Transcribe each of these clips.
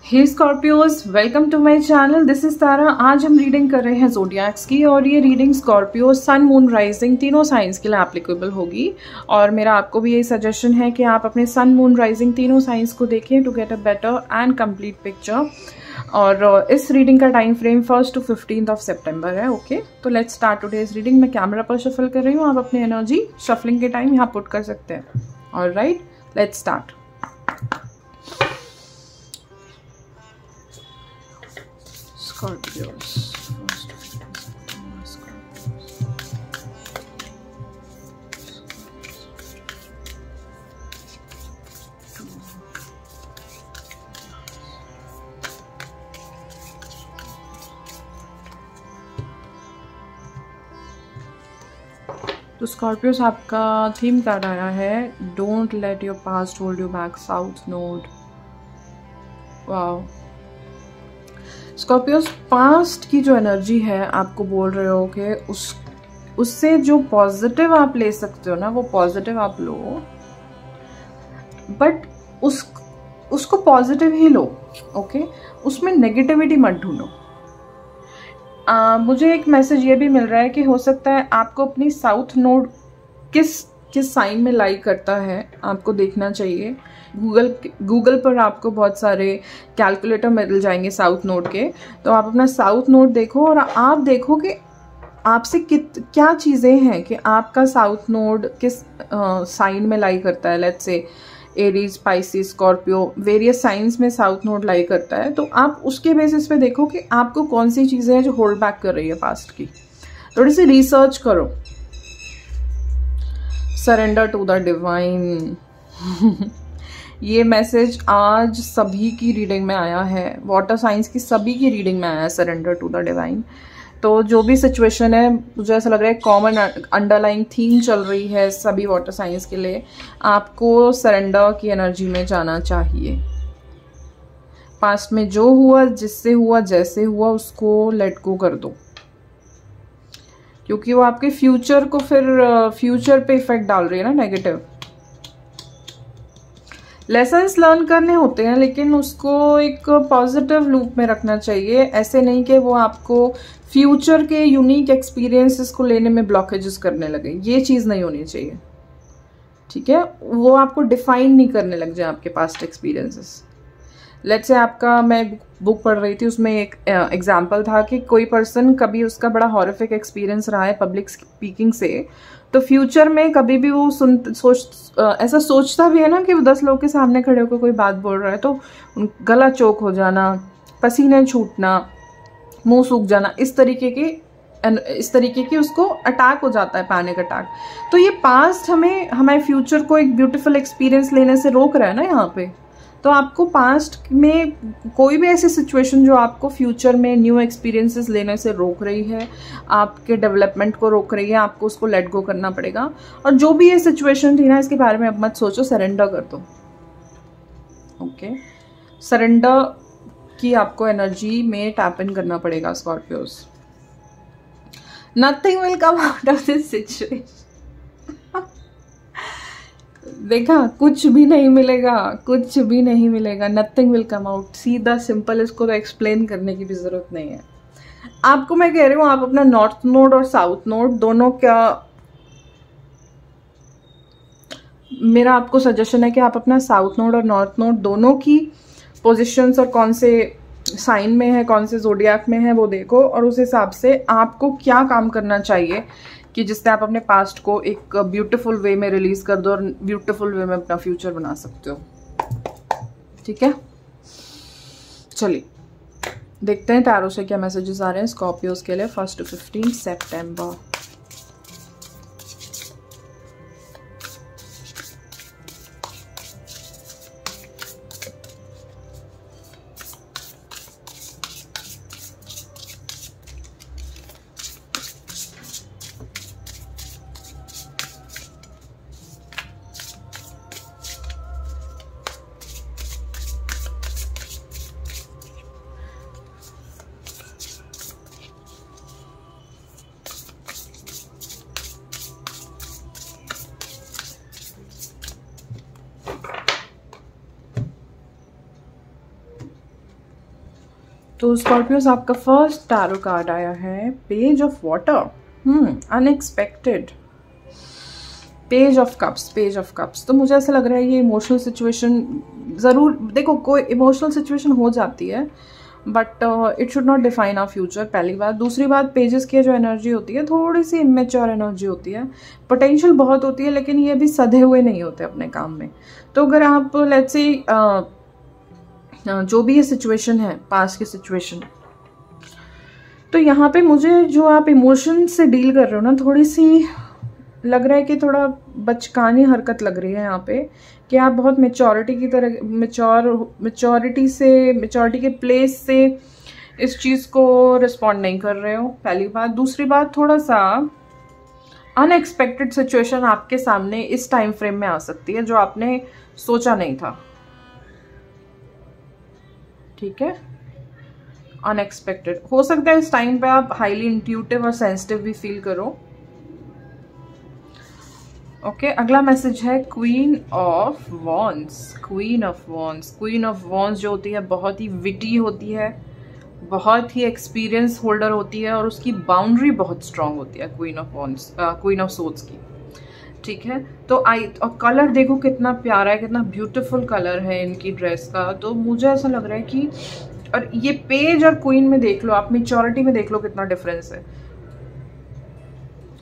Hey Scorpios, welcome to my channel. This is Tara. आज हम reading कर रहे हैं ज़ोडिएक्स की और ये रीडिंग स्कॉर्पियो, सन, मून, राइजिंग तीनों साइंस के लिए एप्लीकेबल होगी। और मेरा आपको भी यही सजेशन है कि आप अपने सन, मून, राइजिंग तीनों साइंस को देखें to get a better and complete picture. और इस रीडिंग का टाइम फ्रेम 1 to 15 सितंबर है। ओके, तो लेट्स स्टार्ट टुडेज रीडिंग। मैं कैमरा पर शफल कर रही हूँ, आप अपनी एनर्जी शफलिंग के टाइम यहाँ पुट कर सकते हैं। Alright, let's start. Scorpios. तो स्कॉर्पियोस, आपका थीम कार्ड आया है don't let your past hold you back, south node. Wow Scorpios, past की जो एनर्जी है आपको बोल रहे हो कि उससे जो पॉजिटिव आप ले सकते हो ना, वो पॉजिटिव आप लो, बट उसको पॉजिटिव ही लो। ओके, उसमें नेगेटिविटी मत ढूंढो। मुझे एक मैसेज ये भी मिल रहा है कि हो सकता है आपको अपनी साउथ नोड किस साइन में लाई करता है आपको देखना चाहिए। गूगल पर आपको बहुत सारे कैलकुलेटर मिल जाएंगे साउथ नोड के। तो आप अपना साउथ नोड देखो और आप देखो कि आपसे क्या चीज़ें हैं कि आपका साउथ नोड किस साइन में लाई करता है। Let's say Aries, Pisces, Scorpio, various signs में साउथ नोड लाई करता है। तो आप उसके बेसिस पे देखो कि आपको कौन सी चीज़ें हैं जो होल्ड बैक कर रही है पास्ट की। थोड़ी सी रिसर्च करो। Surrender to the divine. ये मैसेज आज सभी की रीडिंग में आया है, वाटर साइंस की सभी की रीडिंग में आया है, सरेंडर टू द डिवाइन। तो जो भी सिचुएशन है, मुझे ऐसा लग रहा है कॉमन अंडरलाइंग थीम चल रही है सभी वाटर साइंस के लिए। आपको सरेंडर की एनर्जी में जाना चाहिए। पास्ट में जो हुआ, जिससे हुआ, जैसे हुआ, उसको लेट गो कर दो, क्योंकि वो आपके फ्यूचर को फिर फ्यूचर पे इफेक्ट डाल रही है ना, नेगेटिव। लेसन्स लर्न करने होते हैं, लेकिन उसको एक पॉजिटिव लूप में रखना चाहिए। ऐसे नहीं कि वो आपको फ्यूचर के यूनिक एक्सपीरियंसेस को लेने में ब्लॉकेजेस करने लगे। ये चीज़ नहीं होनी चाहिए, ठीक है। वो आपको डिफाइन नहीं करने लग जाए आपके पास्ट एक्सपीरियंसेस। लेट्स से आपका, मैं बुक पढ़ रही थी, उसमें एक एग्जाम्पल था कि कोई पर्सन, कभी उसका बड़ा हॉरिफिक एक्सपीरियंस रहा है पब्लिक स्पीकिंग से, तो फ्यूचर में कभी भी वो ऐसा सोचता भी है ना कि वो 10 लोग के सामने खड़े होकर कोई बात बोल रहा है, तो गला चोक हो जाना, पसीने छूटना, मुंह सूख जाना, इस तरीके की उसको अटैक हो जाता है, पैनिक अटैक। तो ये पास्ट हमें फ्यूचर को एक ब्यूटीफुल एक्सपीरियंस लेने से रोक रहा है ना यहाँ पे। तो आपको पास्ट में कोई भी ऐसी सिचुएशन जो आपको फ्यूचर में न्यू एक्सपीरियंसेस लेने से रोक रही है, आपके डेवलपमेंट को रोक रही है, आपको उसको लेट गो करना पड़ेगा। और जो भी ये सिचुएशन थी ना, इसके बारे में अब मत सोचो, सरेंडर कर दो। ओके, सरेंडर की आपको एनर्जी में टैप इन करना पड़ेगा Scorpios. Nothing will come out of this situation. देखा, कुछ भी नहीं मिलेगा, कुछ भी नहीं मिलेगा। नथिंग विल कम आउट, सीधा सिंपल। इसको तो एक्सप्लेन करने की भी जरूरत नहीं है आपको। मैं कह रही हूँ, आप अपना नॉर्थ नोड और साउथ नोड दोनों मेरा आपको सजेशन है कि आप अपना साउथ नोड और नॉर्थ नोड दोनों की पोजीशंस और कौन से साइन में है, कौन से ज़ोडिएक में है, वो देखो। और उस हिसाब से आपको क्या काम करना चाहिए कि जिससे आप अपने पास्ट को एक ब्यूटीफुल वे में रिलीज कर दो और ब्यूटीफुल वे में अपना फ्यूचर बना सकते हो। ठीक है, चलिए देखते हैं टैरो से क्या मैसेजेस आ रहे हैं स्कॉर्पियोज के लिए 1 to 15 सितंबर। तो स्कॉर्पियोस आपका फर्स्ट टैरो कार्ड आया है page of water, unexpected, page of cups, page of cups. तो मुझे ऐसा लग रहा है ये इमोशनल सिचुएशन ज़रूर, देखो कोई इमोशनल सिचुएशन हो जाती है but it should not define our future, पहली बात। दूसरी बात, पेजेस की जो एनर्जी होती है थोड़ी सी इमेच्योर एनर्जी होती है, पोटेंशियल बहुत होती है लेकिन ये भी सधे हुए नहीं होते अपने काम में। तो अगर आप लेट्स से जो भी ये सिचुएशन है, पास्ट की सिचुएशन, तो यहाँ पे मुझे जो आप इमोशन से डील कर रहे हो ना, थोड़ी सी लग रहा है कि थोड़ा बचकानी हरकत लग रही है यहाँ पे, कि आप बहुत मेच्योरिटी की तरह, मेच्योरिटी के प्लेस से इस चीज़ को रिस्पॉन्ड नहीं कर रहे हो, पहली बात। दूसरी बात, थोड़ा सा अनएक्सपेक्टेड सिचुएशन आपके सामने इस टाइम फ्रेम में आ सकती है जो आपने सोचा नहीं था, ठीक है, अनएक्सपेक्टेड हो सकता है। इस टाइम पे आप हाईली इंट्यूटिव और सेंसिटिव भी फील करो। ओके, अगला मैसेज है queen of wands, queen of wands. Queen of wands जो होती है बहुत ही विटी होती है, बहुत ही एक्सपीरियंस होल्डर होती है और उसकी बाउंड्री बहुत स्ट्रांग होती है queen of wands, queen of swords की, ठीक है। तो और कलर देखो कितना प्यारा है, कितना ब्यूटीफुल कलर है इनकी ड्रेस का। तो मुझे ऐसा लग रहा है कि, और ये पेज और क्वीन में देख लो आप, मेच्योरिटी में देख लो कितना डिफरेंस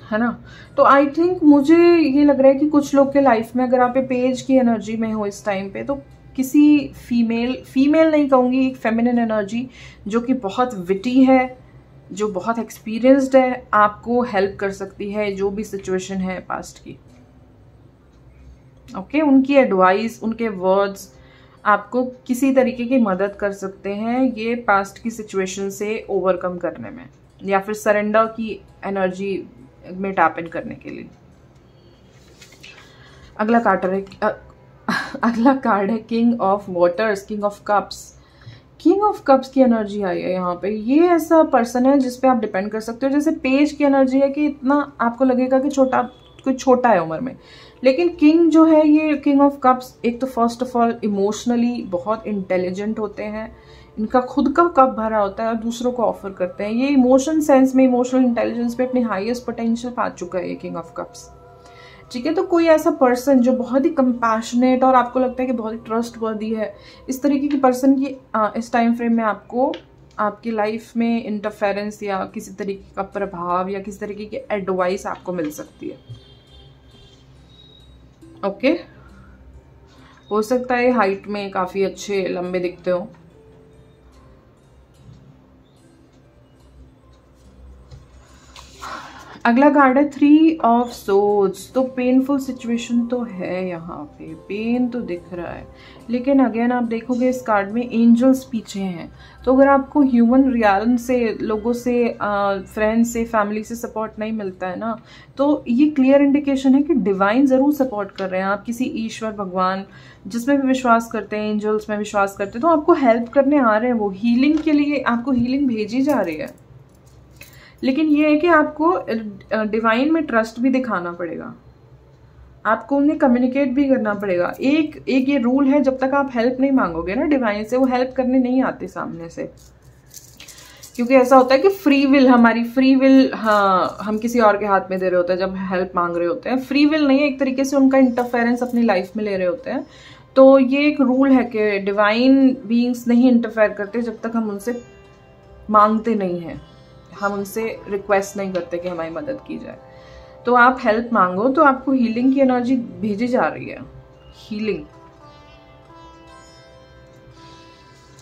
है ना। तो आई थिंक मुझे ये लग रहा है कि कुछ लोग के लाइफ में अगर आप पेज की एनर्जी में हो इस टाइम पे, तो किसी फीमेल नहीं कहूँगी, एक फेमिनिन एनर्जी जो कि बहुत विटी है, जो बहुत एक्सपीरियंस्ड है, आपको हेल्प कर सकती है जो भी सिचुएशन है पास्ट की। ओके, उनकी एडवाइस, उनके वर्ड्स आपको किसी तरीके की मदद कर सकते हैं ये पास्ट की सिचुएशन से ओवरकम करने में, या फिर सरेंडर की एनर्जी में टैप इन करने के लिए। अगला कार्ड है king of waters, king of cups. King of cups की एनर्जी आई है यहाँ पे। ये ऐसा पर्सन है जिस पे आप डिपेंड कर सकते हो। जैसे पेज की एनर्जी है कि इतना आपको लगेगा कि कोई छोटा है उम्र में, लेकिन किंग जो है, ये किंग ऑफ कप्स, एक तो फर्स्ट ऑफ ऑल इमोशनली बहुत इंटेलिजेंट होते हैं, इनका खुद का कप भरा होता है और दूसरों को ऑफर करते हैं। ये इमोशन सेंस में, इमोशनल इंटेलिजेंस पे अपनी हाईएस्ट पोटेंशियल पा चुका है ये किंग ऑफ कप्स, ठीक है। तो कोई ऐसा पर्सन जो बहुत ही कंपैशनेट और आपको लगता है कि बहुत ही ट्रस्टवर्दी है, इस तरीके की पर्सन की इस टाइम फ्रेम में आपको आपकी लाइफ में इंटरफेरेंस या किसी तरीके का प्रभाव या किसी तरीके की एडवाइस आपको मिल सकती है। ओके, हो सकता है हाइट में काफी अच्छे लंबे दिखते हो। अगला कार्ड है 3 ऑफ सोर्ड्स। तो पेनफुल सिचुएशन तो है यहाँ पे, पेन तो दिख रहा है, लेकिन अगेन आप देखोगे इस कार्ड में एंजल्स पीछे हैं। तो अगर आपको ह्यूमन रियलिटी से, लोगों से, फ्रेंड्स से, फैमिली से सपोर्ट नहीं मिलता है ना, तो ये क्लियर इंडिकेशन है कि डिवाइन ज़रूर सपोर्ट कर रहे हैं। आप किसी ईश्वर, भगवान जिसमें भी विश्वास करते हैं, एंजल्स में विश्वास करते हैं, तो आपको हेल्प करने आ रहे हैं, वो हीलिंग के लिए आपको हीलिंग भेजी जा रही है। लेकिन ये है कि आपको डिवाइन में ट्रस्ट भी दिखाना पड़ेगा, आपको उन्हें कम्युनिकेट भी करना पड़ेगा। एक ये रूल है, जब तक आप हेल्प नहीं मांगोगे ना डिवाइन से, वो हेल्प करने नहीं आते सामने से, क्योंकि ऐसा होता है कि फ्री विल, हमारी फ्री विल, हाँ, हम किसी और के हाथ में दे रहे होते हैं जब हेल्प मांग रहे होते हैं। फ्री विल नहीं है, एक तरीके से उनका इंटरफेरेंस अपनी लाइफ में ले रहे होते हैं। तो ये एक रूल है कि डिवाइन बीइंग्स नहीं इंटरफेयर करते जब तक हम उनसे मांगते नहीं हैं, हम उनसे रिक्वेस्ट नहीं करते कि हमारी मदद की जाए। तो आप हेल्प मांगो तो आपको हीलिंग की एनर्जी भेजी जा रही है, हीलिंग।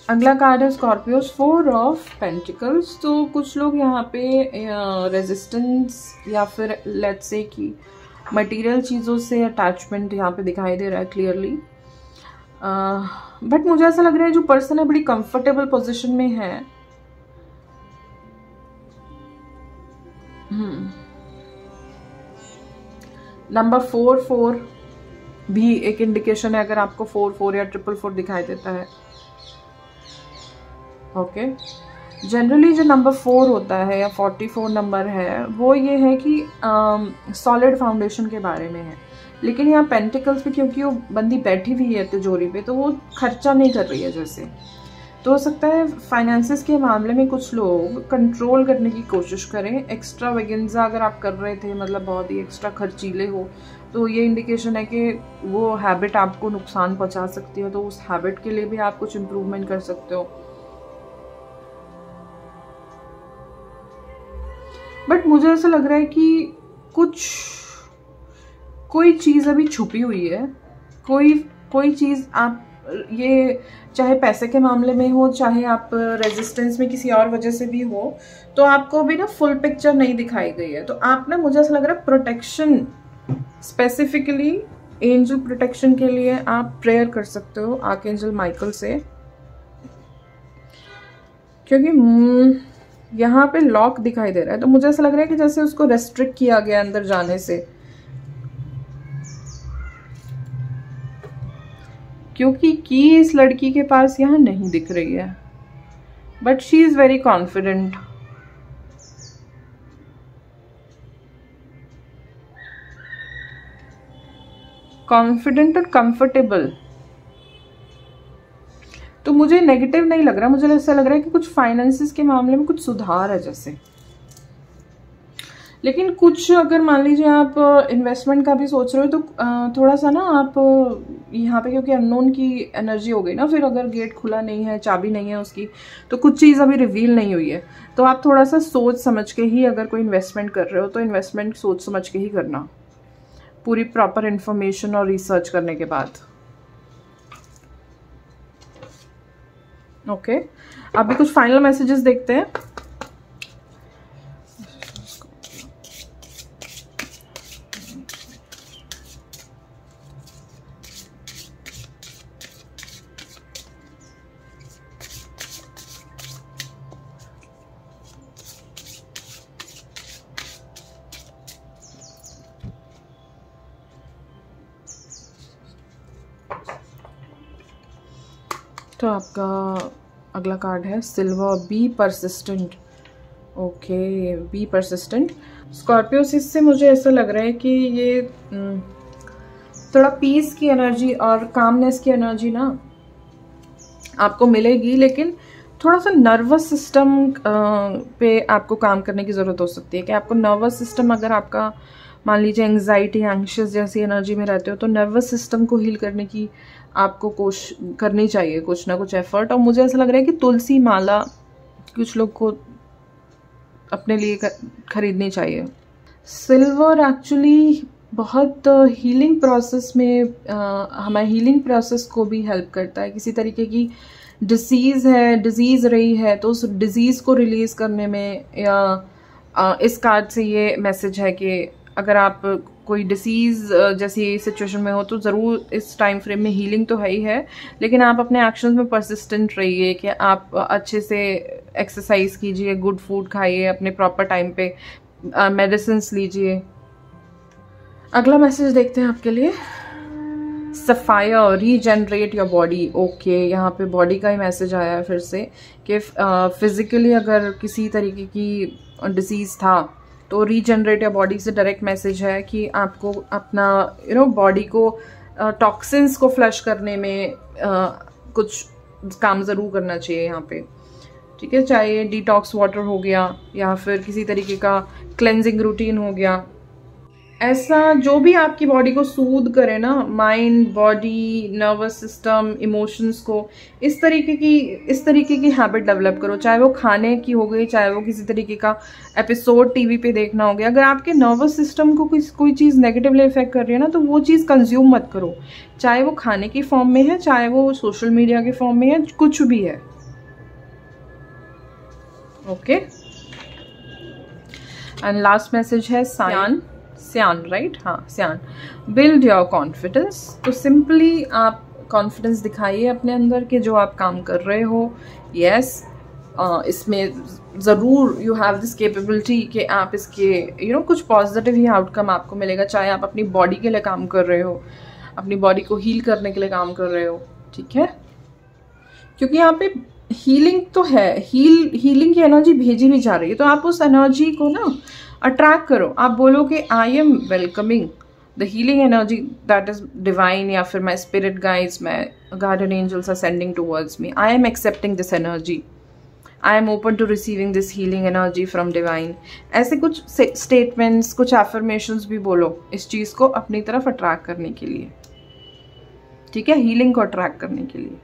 अगला कार्ड है स्कॉर्पियोस, 4 ऑफ पेंटिकल्स। तो कुछ लोग यहाँ पे रेजिस्टेंस या फिर लेट्स से कि मटेरियल चीज़ों से अटैचमेंट यहाँ पे दिखाई दे रहा है क्लियरली। बट मुझे ऐसा लग रहा है जो पर्सन है बड़ी कंफर्टेबल पोजीशन में है। नंबर 4 भी एक इंडिकेशन है, अगर आपको 4 या 4 दिखाई देता है। ओके, जनरली जो नंबर 4 होता है या 44 नंबर है, वो ये है कि सॉलिड फाउंडेशन के बारे में है। लेकिन यहाँ पेंटिकल्स पे क्योंकि वो बंदी बैठी हुई है तिजोरी पे, तो वो खर्चा नहीं कर रही है जैसे, तो हो सकता है फाइनेंसेस के मामले में कुछ लोग कंट्रोल करने की कोशिश करें। एक्स्ट्रा वेगेंजा अगर आप कर रहे थे, मतलब बहुत ही एक्स्ट्रा खर्चीले हो, तो ये इंडिकेशन है कि वो हैबिट आपको नुकसान पहुंचा सकती है, तो उस हैबिट के लिए भी आप कुछ इम्प्रूवमेंट कर सकते हो। बट मुझे ऐसा लग रहा है कि कोई चीज़ अभी छुपी हुई है, कोई चीज़ आप, ये चाहे पैसे के मामले में हो, चाहे आप रेजिस्टेंस में किसी और वजह से भी हो, तो आपको भी ना फुल पिक्चर नहीं दिखाई गई है। तो आप ना, मुझे ऐसा लग रहा है प्रोटेक्शन, स्पेसिफिकली एंजल प्रोटेक्शन के लिए आप प्रेयर कर सकते हो आर्कएंजल माइकल से, क्योंकि यहाँ पे लॉक दिखाई दे रहा है। तो मुझे ऐसा लग रहा है कि जैसे उसको रेस्ट्रिक्ट किया गया अंदर जाने से, क्योंकि की इस लड़की के पास यहाँ नहीं दिख रही है, but she is very confident. Confident और कंफर्टेबल। तो मुझे नेगेटिव नहीं लग रहा, मुझे ऐसा लग रहा है कि कुछ फाइनेंसेस के मामले में कुछ सुधार है जैसे। लेकिन कुछ अगर मान लीजिए आप इन्वेस्टमेंट का भी सोच रहे हो, तो थोड़ा सा ना आप यहाँ पे, क्योंकि अननोन की एनर्जी हो गई ना, फिर अगर गेट खुला नहीं है, चाबी नहीं है उसकी, तो कुछ चीज़ अभी रिवील नहीं हुई है। तो आप थोड़ा सा सोच समझ के ही अगर कोई इन्वेस्टमेंट कर रहे हो, तो इन्वेस्टमेंट सोच समझ के ही करना, पूरी प्रॉपर इन्फॉर्मेशन और रिसर्च करने के बाद। ओके, अभी कुछ फाइनल मैसेजेस देखते हैं। तो आपका अगला कार्ड है silver, be persistent. Okay, be persistent. स्कॉर्पियोसिस से मुझे ऐसा लग रहा है कि ये थोड़ा पीस की एनर्जी और कामनेस की एनर्जी ना आपको मिलेगी, लेकिन थोड़ा सा नर्वस सिस्टम पे आपको काम करने की ज़रूरत हो सकती है। कि आपको नर्वस सिस्टम, अगर आपका मान लीजिए एंग्जाइटी, एंग्शियस जैसी एनर्जी में रहते हो, तो नर्वस सिस्टम को हील करने की आपको कोशिश करनी चाहिए, कुछ ना कुछ एफर्ट। और मुझे ऐसा लग रहा है कि तुलसी माला कुछ लोग को अपने लिए खरीदनी चाहिए। सिल्वर एक्चुअली बहुत हीलिंग प्रोसेस में, हमारे हीलिंग प्रोसेस को भी हेल्प करता है। किसी तरीके की डिजीज़ रही है, तो उस डिजीज़ को रिलीज़ करने में, या इस कार्ड से ये मैसेज है कि अगर आप कोई डिसीज़ जैसी सिचुएशन में हो, तो ज़रूर इस टाइम फ्रेम में हीलिंग तो है ही है, लेकिन आप अपने एक्शंस में परसिस्टेंट रहिए कि आप अच्छे से एक्सरसाइज कीजिए, गुड फूड खाइए, अपने प्रॉपर टाइम पे मेडिसिन्स लीजिए। अगला मैसेज देखते हैं आपके लिए। Sapphire, regenerate your body. Okay, यहाँ पे बॉडी का ही मैसेज आया है फिर से कि फिजिकली अगर किसी तरीके की डिसीज़ था, तो रीजनरेट योर बॉडी से डायरेक्ट मैसेज है कि आपको अपना बॉडी को टॉक्सिन्स को फ्लश करने में कुछ काम ज़रूर करना चाहिए यहाँ पे। ठीक है, चाहे डिटॉक्स वाटर हो गया या फिर किसी तरीके का क्लेंजिंग रूटीन हो गया, ऐसा जो भी आपकी बॉडी को सूद करे ना, mind, body, nervous system, emotions को, इस तरीके की हैबिट डेवलप करो। चाहे वो खाने की हो गई, चाहे वो किसी तरीके का एपिसोड टीवी पे देखना हो गया। अगर आपके नर्वस सिस्टम को कोई चीज़ नेगेटिवली इफेक्ट कर रही है ना, तो वो चीज़ कंज्यूम मत करो, चाहे वो खाने की फॉर्म में है, चाहे वो सोशल मीडिया के फॉर्म में है, कुछ भी है। ओके, एंड लास्ट मैसेज है स्यान, राइट? हाँ, स्यान। Build your confidence. तो सिंपली आप कॉन्फिडेंस दिखाइए अपने अंदर के जो आप काम कर रहे हो। यस, इसमें ज़रूर यू हैव दिस कैपेबिलिटी कि आप इसके कुछ पॉजिटिव ही आउटकम आपको मिलेगा, चाहे आप अपनी बॉडी के लिए काम कर रहे हो, अपनी बॉडी को हील करने के लिए काम कर रहे हो। ठीक है, क्योंकि यहाँ पे हीलिंग तो है, हीलिंग की एनर्जी भेजी भी जा रही है, तो आप उस एनर्जी को ना अट्रैक्ट करो। आप बोलो कि I am welcoming the healing energy that is divine या फिर my spirit guides, my guardian angels are sending towards me, I am accepting this energy, I am open to receiving this healing energy from divine. ऐसे कुछ statements, कुछ affirmations भी बोलो इस चीज़ को अपनी तरफ अट्रैक्ट करने के लिए, ठीक है, हीलिंग को अट्रैक्ट करने के लिए।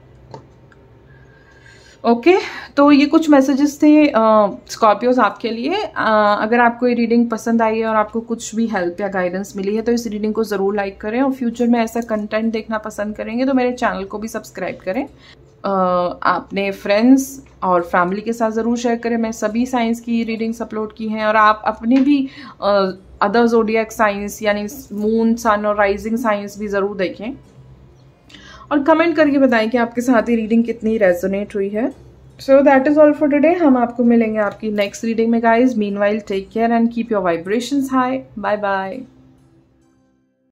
ओके तो ये कुछ मैसेजेस थे स्कॉर्पियोज आपके लिए। अगर आपको ये रीडिंग पसंद आई है और आपको कुछ भी हेल्प या गाइडेंस मिली है तो इस रीडिंग को ज़रूर लाइक करें, और फ्यूचर में ऐसा कंटेंट देखना पसंद करेंगे तो मेरे चैनल को भी सब्सक्राइब करें। आपने फ्रेंड्स और फैमिली के साथ ज़रूर शेयर करें। मैं सभी साइंस की रीडिंग्स अपलोड की हैं, और आप अपने भी अदर ज़ोडिएक साइंस यानी मून, सन और राइजिंग साइंस भी ज़रूर देखें, और कमेंट करके बताएं कि आपके साथ ये रीडिंग कितनी रेजोनेट हुई है। So that is all for today. हम आपको मिलेंगे आपकी नेक्स्ट रीडिंग में guys. Meanwhile take care and keep your vibrations high. Bye bye.